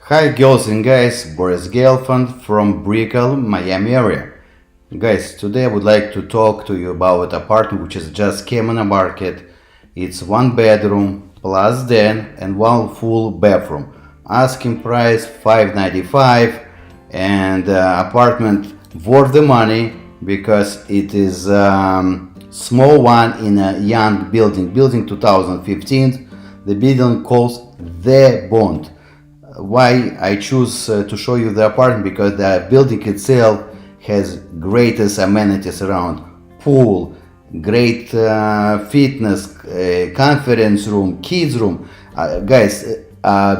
Hi girls and guys, Boris Gelfand from Brickell, Miami area. Guys, today I would like to talk to you about an apartment which has just came on the market. It's one bedroom plus den and one full bathroom. Asking price $595 and apartment worth the money because it is small one in a young building 2015. The building calls The Bond. Why I choose to show you the apartment? Because the building itself has greatest amenities around: pool, great fitness, conference room, kids room. Guys,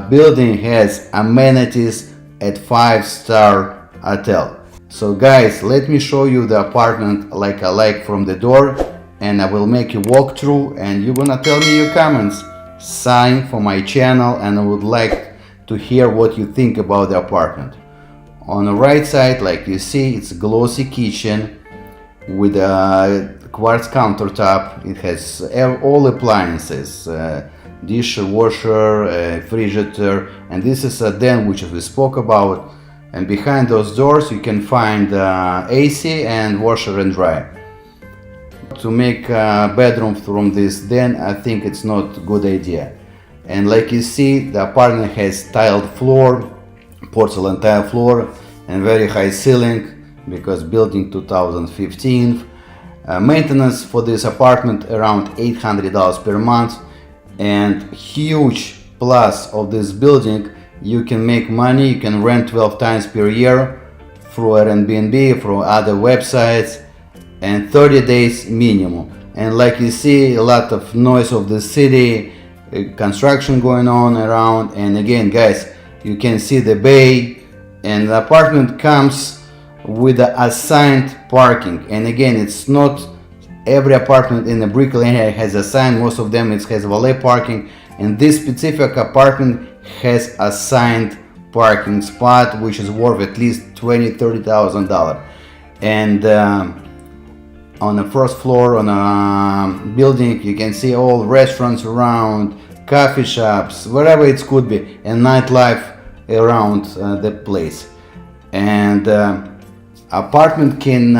building has amenities at 5-star hotel. So guys, let me show you the apartment like I like from the door, and I will make you walk through and you're gonna tell me your comments. Sign for my channel and I would like to hear what you think about the apartment. On the right side, like you see, it's a glossy kitchen with a quartz countertop. It has all appliances, dishwasher, refrigerator, and this is a den which we spoke about. And behind those doors you can find AC and washer and dryer. To make a bedroom from this den, I think it's not a good idea. And like you see, the apartment has tiled floor, porcelain tile floor, and very high ceiling because building 2015. Maintenance for this apartment around $800 per month. And huge plus of this building, you can make money, you can rent 12 times per year through Airbnb, through other websites, and 30 days minimum. And like you see, a lot of noise of the city, construction going on around. And again guys, you can see the bay, and the apartment comes with the assigned parking. And again, it's not every apartment in the Brickell area has assigned. Most of them it has valet parking, and this specific apartment has assigned parking spot which is worth at least $20,000-$30,000. And on the first floor on a building you can see all restaurants around, coffee shops, whatever it could be, and nightlife around the place. And apartment can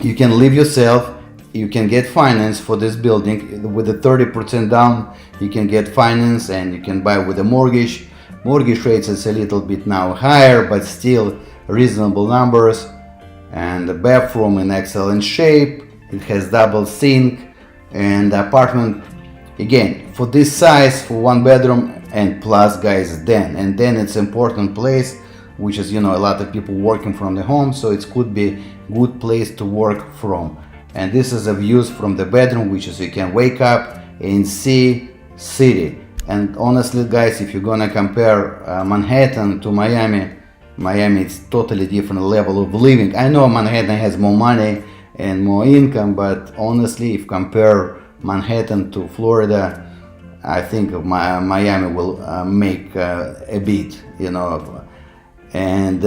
you can live yourself, you can get finance for this building with a 30% down. You can get finance and you can buy with a mortgage. Mortgage rates is a little bit now higher, but still reasonable numbers. And the bathroom in excellent shape. It has double sink, and the apartment again for this size, for one bedroom and plus guys den. And then it's important place which is, you know, a lot of people working from the home, so it could be good place to work from. And this is a views from the bedroom, which is you can wake up and see city. And honestly guys, if you're gonna compare Manhattan to Miami it's totally different level of living. I know Manhattan has more money and more income, but honestly, if compare Manhattan to Florida, I think Miami will make a bit, you know. And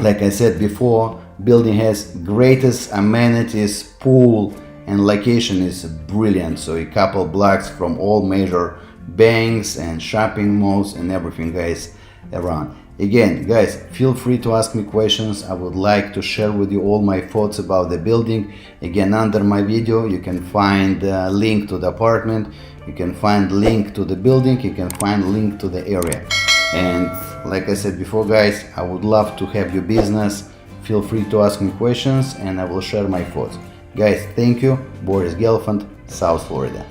like I said before, building has greatest amenities, pool, and location is brilliant. So a couple blocks from all major banks and shopping malls and everything guys around. Again guys, feel free to ask me questions. I would like to share with you all my thoughts about the building. Again, under my video you can find a link to the apartment, you can find link to the building, you can find link to the area. And like I said before guys, I would love to have your business. Feel free to ask me questions and I will share my thoughts. Guys, thank you. Boris Gelfand, South Florida.